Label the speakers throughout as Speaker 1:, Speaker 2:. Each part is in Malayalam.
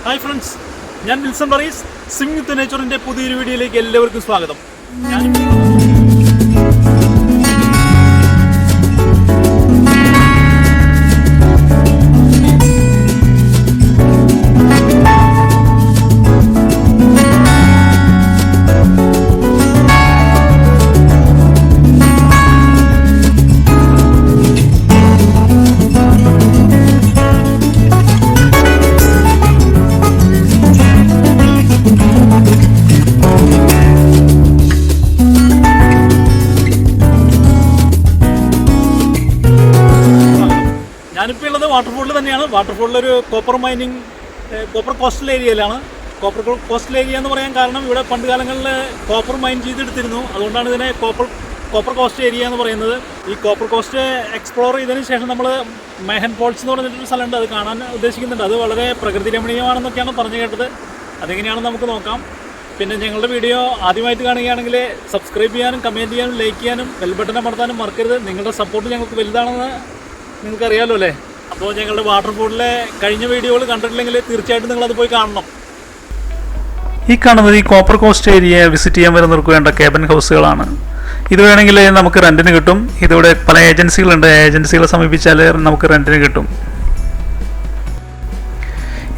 Speaker 1: ഹായ് ഫ്രണ്ട്സ്, ഞാൻ വിൽസൺ പറീസ്. സ്വിമ്മിംഗ് വിത്ത് നേച്ചറിൻ്റെ പുതിയൊരു വീഡിയോയിലേക്ക് എല്ലാവർക്കും സ്വാഗതം. ഞാനിപ്പോൾ ഉള്ളത് വാട്ടർഫോളിൽ തന്നെയാണ്. വാട്ടർഫോളിലൊരു കോപ്പർ കോസ്റ്റൽ ഏരിയയിലാണ്. കോസ്റ്റൽ ഏരിയ എന്ന് പറയാൻ കാരണം ഇവിടെ പണ്ട് കാലങ്ങളിൽ കോപ്പർ മൈൻ ചെയ്തെടുത്തിരുന്നു. അതുകൊണ്ടാണ് ഇതിനെ കോപ്പർ കോസ്റ്റ് ഏരിയ എന്ന് പറയുന്നത്. ഈ കോപ്പർ കോസ്റ്റ് എക്സ്പ്ലോർ ചെയ്തതിന് ശേഷം നമ്മൾ മെഹൻ ഫോൾസ് എന്ന് പറഞ്ഞിട്ടൊരു സ്ഥലമുണ്ട്, അത് കാണാൻ ഉദ്ദേശിക്കുന്നുണ്ട്. അത് വളരെ പ്രകൃതി രമണീയമാണെന്നൊക്കെയാണ് പറഞ്ഞു കേട്ടത്. അതെങ്ങനെയാണെന്ന് നമുക്ക് നോക്കാം. പിന്നെ ഞങ്ങളുടെ വീഡിയോ ആദ്യമായിട്ട് കാണുകയാണെങ്കിൽ സബ്സ്ക്രൈബ് ചെയ്യാനും കമൻറ്റ് ചെയ്യാനും ലൈക്ക് ചെയ്യാനും ബെൽ ബട്ടൺ അമർത്താനും മറക്കരുത്. നിങ്ങളുടെ സപ്പോർട്ട് ഞങ്ങൾക്ക് വലുതാണെന്ന് നിങ്ങൾക്കറിയാമല്ലോ അല്ലേ. അപ്പോൾ ഞങ്ങളുടെ വാട്ടർഫോളിലെ കഴിഞ്ഞ വീഡിയോകൾ കണ്ടിട്ടില്ലെങ്കിൽ തീർച്ചയായിട്ടും നിങ്ങളത് പോയി കാണണം.
Speaker 2: ഈ കാണുന്നത് ഈ കോപ്പർ കോസ്റ്റ് ഏരിയ വിസിറ്റ് ചെയ്യാൻ വരുന്നവർക്ക് വേണ്ട കേബൻ ഹൗസുകളാണ്. ഇത് വേണമെങ്കിൽ നമുക്ക് റെൻറ്റിന് കിട്ടും. ഇതിവിടെ പല ഏജൻസികളുണ്ട്. ഏജൻസികളെ സമീപിച്ചാൽ നമുക്ക് റെൻറ്റിന് കിട്ടും.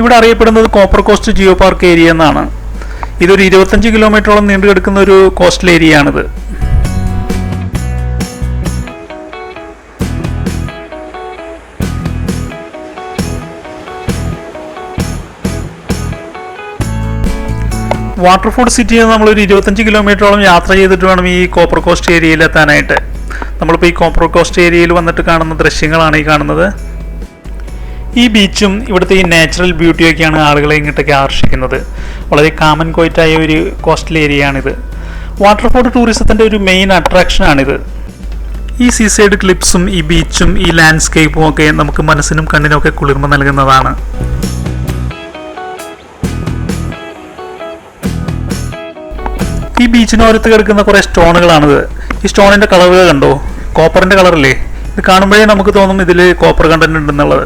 Speaker 2: ഇവിടെ അറിയപ്പെടുന്നത് കോപ്പർ കോസ്റ്റ് ജിയോപാർക്ക് ഏരിയ എന്നാണ്. ഇതൊരു 25 കിലോമീറ്ററോളം നീണ്ടു കിടക്കുന്ന ഒരു കോസ്റ്റൽ ഏരിയ ആണിത്. വാട്ടർഫോർഡ് സിറ്റിയിൽ നമ്മളൊരു 25 കിലോമീറ്ററോളം യാത്ര ചെയ്തിട്ട് വേണം ഈ കോപ്പർ കോസ്റ്റ് ഏരിയയിൽ എത്താനായിട്ട്. നമ്മളിപ്പോൾ ഈ കോപ്പർ കോസ്റ്റ് ഏരിയയിൽ വന്നിട്ട് കാണുന്ന ദൃശ്യങ്ങളാണ് ഈ കാണുന്നത്. ഈ ബീച്ചും ഇവിടുത്തെ ഈ നാച്ചുറൽ ബ്യൂട്ടിയൊക്കെയാണ് ആളുകളെ ഇങ്ങോട്ടേക്ക് ആകർഷിക്കുന്നത്. വളരെ കാമൻ കോയിറ്റായ ഒരു കോസ്റ്റൽ ഏരിയയാണിത്. വാട്ടർഫോർഡ് ടൂറിസത്തിൻ്റെ ഒരു മെയിൻ അട്രാക്ഷനാണിത്. ഈ സീസൈഡ് ക്ലിപ്സും ഈ ബീച്ചും ഈ ലാൻഡ്സ്കേപ്പും ഒക്കെ നമുക്ക് മനസ്സിനും കണ്ണിനും ഒക്കെ കുളിർമ നൽകുന്നതാണ്. ഈ ബീച്ചിനോരത്ത് കിടക്കുന്ന കുറേ സ്റ്റോണുകളാണിത്. ഈ സ്റ്റോണിൻ്റെ കളറുകൾ കണ്ടോ, കോപ്പറിൻ്റെ കളറല്ലേ. ഇത് കാണുമ്പോഴേ നമുക്ക് തോന്നും ഇതിൽ കോപ്പർ കണ്ടന്റ് ഉണ്ടെന്നുള്ളത്.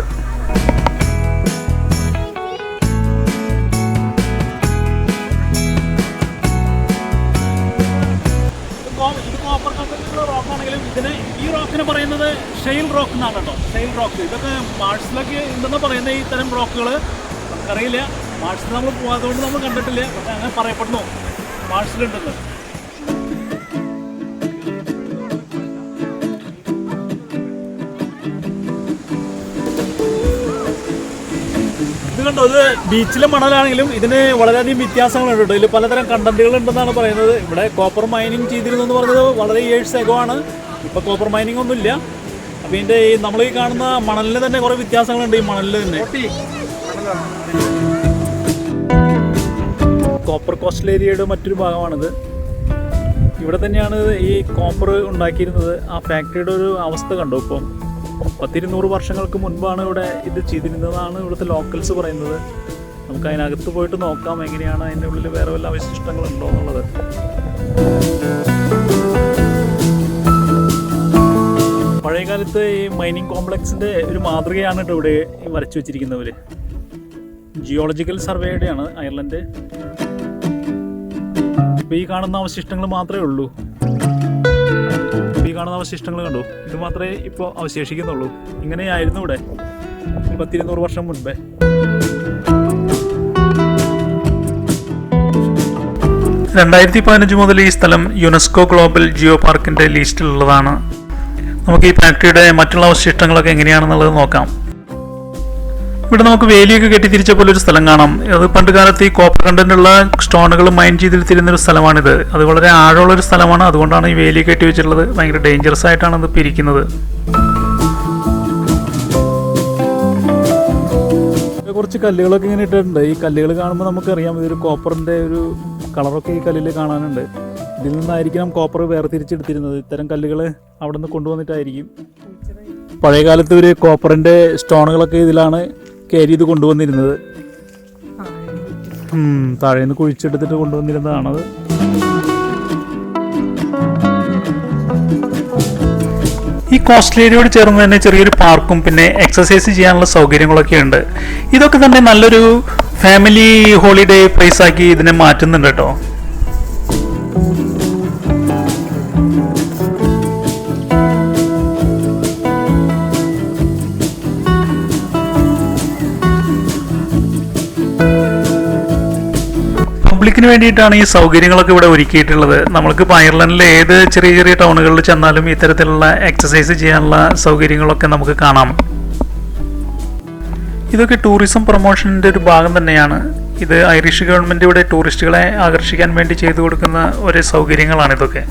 Speaker 1: ഈ റോക്കിനെ പറയുന്നത് ഷെയിൽ റോക്ക് എന്നാണ് കേട്ടോ. ഷെയിൽ റോക്ക് ഇതൊക്കെ മാർസിലൊക്കെ ഉണ്ടെന്ന് പറയുന്ന ഈ തരം റോക്കുകൾ നമുക്കറിയില്ല. മാർസിൽ നമ്മൾ പോകാത്തതുകൊണ്ട് നമ്മൾ കണ്ടിട്ടില്ല. പക്ഷെ അങ്ങനെ പറയപ്പെടുന്നു മാർസിലുണ്ടെന്ന്. ഇത് കണ്ടോ, ഇത് ബീച്ചിലെ മണലാണെങ്കിലും ഇതിന് വളരെയധികം വ്യത്യാസങ്ങളുണ്ട് കേട്ടോ. ഇതിൽ പലതരം കണ്ടന്റുകൾ ഉണ്ടെന്നാണ് പറയുന്നത്. ഇവിടെ കോപ്പർ മൈനിങ് ചെയ്തിരുന്നു എന്ന് പറഞ്ഞത് വളരെ ഇയേഴ്സ് എഗോ ആണ്. ഇപ്പോൾ കോപ്പർ മൈനിങ് ഒന്നുമില്ല. അപ്പോൾ ഇതിൻ്റെ ഈ നമ്മൾ ഈ കാണുന്ന മണലിന് തന്നെ കുറേ വ്യത്യാസങ്ങളുണ്ട്. ഈ മണലിൽ തന്നെ കോപ്പർ കോസ്റ്റൽ ഏരിയയുടെ മറ്റൊരു ഭാഗമാണിത്. ഇവിടെ തന്നെയാണ് ഈ കോപ്പർ ഉണ്ടാക്കിയിരുന്നത്. ആ ഫാക്ടറിയുടെ ഒരു അവസ്ഥ കണ്ടോ. ഇപ്പം 100-200 വർഷങ്ങൾക്ക് മുൻപാണ് ഇവിടെ ഇത് ചെയ്തിരുന്നതാണ് ഇവിടുത്തെ ലോക്കൽസ് പറയുന്നത്. നമുക്ക് അതിനകത്ത് പോയിട്ട് നോക്കാം എങ്ങനെയാണ്, അതിൻ്റെ ഉള്ളിൽ വേറെ വല്ല അവശിഷ്ടങ്ങളുണ്ടോ എന്നുള്ളത്. പഴയകാലത്ത് ഈ മൈനിങ് കോംപ്ലക്സിൻ്റെ ഒരു മാതൃകയാണ് കേട്ടോ ഇവിടെ വരച്ചു വെച്ചിരിക്കുന്നവർ. Geological സർവേയുടെയാണ് Ireland. ഇപ്പോൾ ഈ കാണുന്ന അവശിഷ്ടങ്ങൾ മാത്രമേ ഉള്ളൂ. ഈ കാണുന്ന അവശിഷ്ടങ്ങൾ കണ്ടു, ഇത് മാത്രമേ ഇപ്പോൾ അവശേഷിക്കുന്നുള്ളൂ. ഇങ്ങനെയായിരുന്നു ഇവിടെ 100-200 വർഷം മുൻപേ.
Speaker 2: മുതൽ ഈ സ്ഥലം യുനെസ്കോ ഗ്ലോബൽ ജിയോപാർക്കിൻ്റെ ലിസ്റ്റിലുള്ളതാണ്. നമുക്ക് ഈ ഫാക്ടറിയുടെ മറ്റുള്ള അവശിഷ്ടങ്ങളൊക്കെ എങ്ങനെയാണെന്നുള്ളത് നോക്കാം. ഇവിടെ നമുക്ക് വേലിയൊക്കെ കെട്ടിത്തിരിച്ച പോലെ ഒരു സ്ഥലം കാണാം. അത് പണ്ട് കാലത്ത് ഈ കോപ്പർ കണ്ടന്റുള്ള സ്റ്റോണുകൾ മൈൻ ചെയ്തെടുത്തിരുന്നൊരു സ്ഥലമാണിത്. അത് വളരെ ആഴമുള്ളൊരു സ്ഥലമാണ്. അതുകൊണ്ടാണ് ഈ വേലി കെട്ടി വെച്ചിട്ടുള്ളത്. ഭയങ്കര ഡേഞ്ചറസ് ആയിട്ടാണ് അത് പിരിക്കുന്നത്.
Speaker 1: കുറച്ച് കല്ലുകളൊക്കെ ഇങ്ങനെ ഇട്ടിട്ടുണ്ട്. ഈ കല്ലുകൾ കാണുമ്പോൾ നമുക്കറിയാം ഇതൊരു കോപ്പറിൻ്റെ ഒരു കളറൊക്കെ ഈ കല്ലിൽ കാണാനുണ്ട്. ഇതിൽ നിന്നായിരിക്കണം കോപ്പർ വേർതിരിച്ചെടുത്തിരുന്നത്. ഇത്തരം കല്ലുകൾ അവിടെ നിന്ന് കൊണ്ടുവന്നിട്ടായിരിക്കും. പഴയകാലത്ത് ഒരു കോപ്പറിൻ്റെ സ്റ്റോണുകളൊക്കെ ഇതിലാണ് ക്യാരി ചെയ്ത് കൊണ്ടുവന്നിരുന്നത്. താഴേന്ന് കുഴിച്ചെടുത്തിട്ട് കൊണ്ടുവന്നിരുന്നതാണത്.
Speaker 2: ഈ കോസ്റ്റൽ ഏരിയയോട് ചേർന്ന് തന്നെ ചെറിയൊരു പാർക്കും പിന്നെ എക്സസൈസ് ചെയ്യാനുള്ള സൗകര്യങ്ങളൊക്കെ ഉണ്ട്. ഇതൊക്കെ തന്നെ നല്ലൊരു ഫാമിലി ഹോളിഡേ പ്ലേസ് ആക്കി ഇതിനെ മാറ്റുന്നുണ്ട് കേട്ടോ. പബ്ലിക്കിന് വേണ്ടിയിട്ടാണ് ഈ സൗകര്യങ്ങളൊക്കെ ഇവിടെ ഒരുക്കിയിട്ടുള്ളത്. നമ്മൾക്കിപ്പോൾ അയർലൻഡിലെ ഏത് ചെറിയ ചെറിയ ടൗണുകളിൽ ചെന്നാലും ഇത്തരത്തിലുള്ള എക്സസൈസ് ചെയ്യാനുള്ള സൗകര്യങ്ങളൊക്കെ നമുക്ക് കാണാം. ഇതൊക്കെ ടൂറിസം പ്രൊമോഷൻ്റെ ഒരു ഭാഗം തന്നെയാണ്. ഇത് ഐറിഷ് ഗവൺമെൻറ് ഇവിടെ ടൂറിസ്റ്റുകളെ ആകർഷിക്കാൻ വേണ്ടി ചെയ്തു കൊടുക്കുന്ന ഒരു സൗകര്യങ്ങളാണ് ഇതൊക്കെ.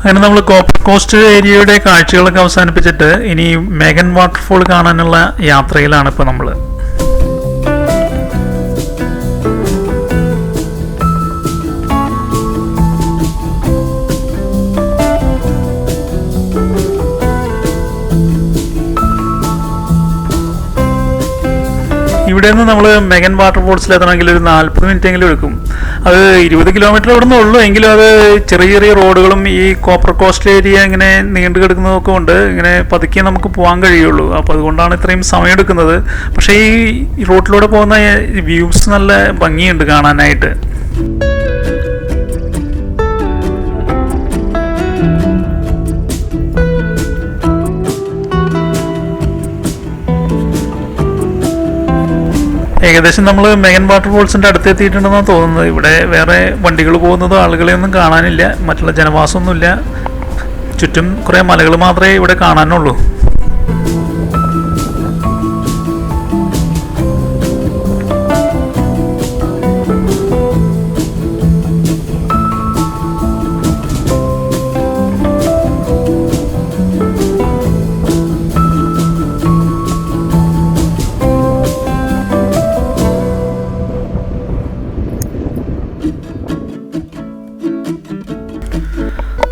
Speaker 2: അങ്ങനെ നമ്മൾ കോപ്പർ കോസ്റ്റ് ഏരിയയുടെ കാഴ്ചകളൊക്കെ അവസാനിപ്പിച്ചിട്ട് ഇനി മെഗൻ വാട്ടർഫോൾ കാണാനുള്ള യാത്രയിലാണ് ഇപ്പോൾ നമ്മൾ. ഇവിടെ നിന്ന് നമ്മൾ മെഗൻ വാട്ടർഫോൾസിൽ എത്തണമെങ്കിൽ ഒരു 40 മിനിറ്റ് എങ്കിലും എടുക്കും. അത് 20 കിലോമീറ്റർ അവിടെ നിന്ന് ഉള്ളൂ എങ്കിലും അത് ചെറിയ ചെറിയ റോഡുകളും ഈ കോപ്പർ കോസ്റ്റ് ഏരിയ ഇങ്ങനെ നീണ്ടു കിടക്കുന്നതൊക്കെ കൊണ്ട് ഇങ്ങനെ പതുക്കെ നമുക്ക് പോകാൻ കഴിയുള്ളൂ. അപ്പോൾ അതുകൊണ്ടാണ് ഇത്രയും സമയം എടുക്കുന്നത്. പക്ഷേ ഈ റോഡിലൂടെ പോകുന്ന വ്യൂസ് നല്ല ഭംഗിയുണ്ട് കാണാനായിട്ട്. ഏകദേശം നമ്മൾ മെഗൻ വാട്ടർഫോൾസിൻ്റെ അടുത്ത് എത്തിയിട്ടുണ്ടെന്നാണ് തോന്നുന്നത്. ഇവിടെ വേറെ വണ്ടികൾ പോകുന്നതോ ആളുകളെയൊന്നും കാണാനില്ല, മറ്റുള്ള ജനവാസമൊന്നുമില്ല. ചുറ്റും കുറേ മലകൾ മാത്രമേ ഇവിടെ കാണാനുള്ളൂ.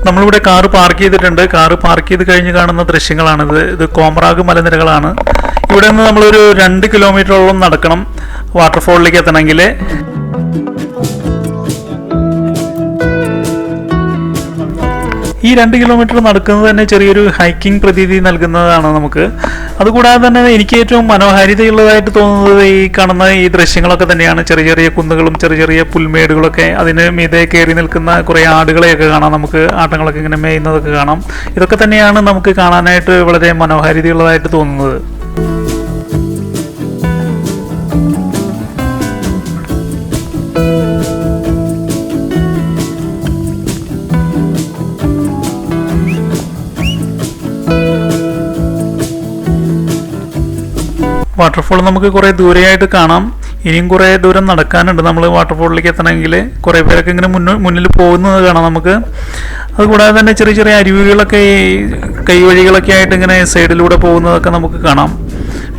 Speaker 2: നമ്മളിവിടെ കാറ് പാർക്ക് ചെയ്തിട്ടുണ്ട്. കാറ് പാർക്ക് ചെയ്ത് കഴിഞ്ഞ് കാണുന്ന ദൃശ്യങ്ങളാണിത്. ഇത് കോമറാഗ് മലനിരകളാണ്. ഇവിടെ നിന്ന് നമ്മളൊരു 2 കിലോമീറ്ററോളം നടക്കണം വാട്ടർഫോളിലേക്ക് എത്തണമെങ്കിൽ. ഈ 2 കിലോമീറ്റർ നടക്കുന്നത് തന്നെ ചെറിയൊരു ഹൈക്കിംഗ് പ്രതീതി നൽകുന്നതാണ് നമുക്ക്. അതുകൂടാതെ തന്നെ എനിക്ക് ഏറ്റവും മനോഹാരിതയുള്ളതായിട്ട് തോന്നുന്നത് ഈ കാണുന്ന ഈ ദൃശ്യങ്ങളൊക്കെ തന്നെയാണ്. ചെറിയ ചെറിയ കുന്നുകളും ചെറിയ ചെറിയ പുൽമേടുകളൊക്കെ, അതിന് മീതെ കയറി നിൽക്കുന്ന കുറേ ആടുകളെയൊക്കെ കാണാം. നമുക്ക് ആട്ടങ്ങളൊക്കെ ഇങ്ങനെ മേയുന്നതൊക്കെ കാണാം. ഇതൊക്കെ തന്നെയാണ് നമുക്ക് കാണാനായിട്ട് വളരെ മനോഹാരിതയുള്ളതായിട്ട് തോന്നുന്നത്. വാട്ടർഫോൾ നമുക്ക് കുറേ ദൂരെയായിട്ട് കാണാം. ഇനിയും കുറേ ദൂരം നടക്കാനുണ്ട് നമ്മൾ വാട്ടർഫോളിലേക്ക് എത്തണമെങ്കിൽ. കുറേ പേരൊക്കെ ഇങ്ങനെ മുന്നിൽ പോകുന്നത് കാണാം നമുക്ക്. അതുകൂടാതെ തന്നെ ചെറിയ ചെറിയ അരുവികളൊക്കെ ഈ കൈവഴികളൊക്കെ ആയിട്ട് ഇങ്ങനെ സൈഡിലൂടെ പോകുന്നതൊക്കെ നമുക്ക് കാണാം.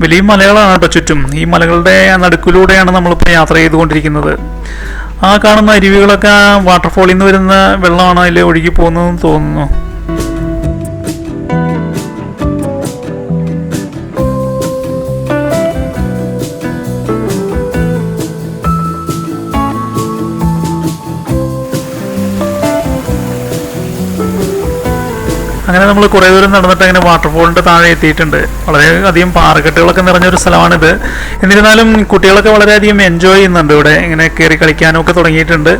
Speaker 2: വലിയ മലകളാണ് കേട്ടോ ചുറ്റും. ഈ മലകളുടെ നടുക്കിലൂടെയാണ് നമ്മളിപ്പോൾ യാത്ര ചെയ്തുകൊണ്ടിരിക്കുന്നത്. ആ കാണുന്ന അരുവികളൊക്കെ വാട്ടർഫോളിൽ നിന്ന് വരുന്ന വെള്ളമാണ് അതിൽ ഒഴുകി പോകുന്നതെന്ന് തോന്നുന്നു. അങ്ങനെ നമ്മൾ കുറേ ദൂരം നടന്നിട്ട് അങ്ങനെ വാട്ടർഫോളിൻ്റെ താഴെ എത്തിയിട്ടുണ്ട്. വളരെയധികം പാറക്കെട്ടുകളൊക്കെ നിറഞ്ഞൊരു സ്ഥലമാണിത്. എന്നിരുന്നാലും കുട്ടികളൊക്കെ വളരെയധികം എൻജോയ് ചെയ്യുന്നുണ്ട്. ഇവിടെ ഇങ്ങനെ കയറി കളിക്കാനും ഒക്കെ തുടങ്ങിയിട്ടുണ്ട്.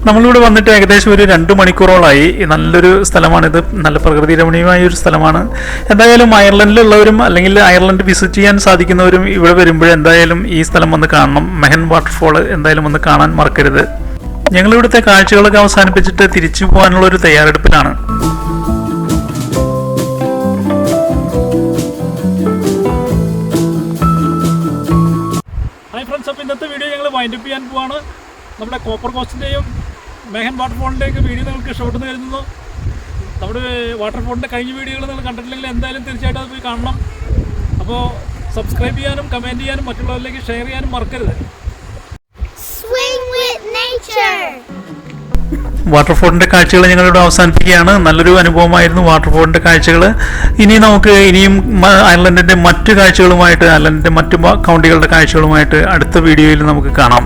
Speaker 2: നമ്മളിവിടെ വന്നിട്ട് ഏകദേശം ഒരു 2 മണിക്കൂറോളായി. നല്ലൊരു സ്ഥലമാണിത്. നല്ല പ്രകൃതി രമണീയമായ ഒരു സ്ഥലമാണ്. എന്തായാലും അയർലൻഡിലുള്ളവരും അല്ലെങ്കിൽ അയർലൻഡ് വിസിറ്റ് ചെയ്യാൻ സാധിക്കുന്നവരും ഇവിടെ വരുമ്പോൾ എന്തായാലും ഈ സ്ഥലം വന്ന് കാണണം. മെഹൻ വാട്ടർഫോൾ എന്തായാലും വന്ന് കാണാൻ മറക്കരുത്. ഞങ്ങളിവിടുത്തെ കാഴ്ചകളൊക്കെ അവസാനിപ്പിച്ചിട്ട് തിരിച്ചു പോകാനുള്ള ഒരു തയ്യാറെടുപ്പിലാണ്.
Speaker 1: ഹായ് ഫ്രണ്ട്സ്, അപ്പോൾ ഇന്നത്തെ വീഡിയോ ഞങ്ങൾ വൈൻഡപ്പ് ചെയ്യാൻ പോവാണ്. നമ്മുടെ കോപ്പർ കോസ്റ്റിൻ്റെയും മെഹൻ വാട്ടർഫോളിൻ്റെയൊക്കെ വീഡിയോ നിങ്ങൾക്ക് ഇഷ്ടപ്പെട്ടെന്ന് കരുതുന്നു. നമ്മുടെ വാട്ടർഫോളിൻ്റെ കഴിഞ്ഞ വീഡിയോകൾ നിങ്ങൾ കണ്ടിട്ടില്ലെങ്കിൽ എന്തായാലും തീർച്ചയായിട്ടും അത് പോയി കാണണം. അപ്പോൾ സബ്സ്ക്രൈബ് ചെയ്യാനും കമൻറ്റ് ചെയ്യാനും മറ്റുള്ളവരിലേക്ക് ഷെയർ ചെയ്യാനും മറക്കരുത്.
Speaker 2: വാട്ടർഫോളിൻ്റെ കാഴ്ചകൾ ഞങ്ങളിവിടെ അവസാനിപ്പിക്കുകയാണ്. നല്ലൊരു അനുഭവമായിരുന്നു വാട്ടർഫോളിൻ്റെ കാഴ്ചകൾ. ഇനിയും അയർലൻഡിൻ്റെ മറ്റു കാഴ്ചകളുമായിട്ട്, അയർലൻഡിൻ്റെ മറ്റു കൗണ്ടികളുടെ കാഴ്ചകളുമായിട്ട് അടുത്ത വീഡിയോയിൽ നമുക്ക് കാണാം.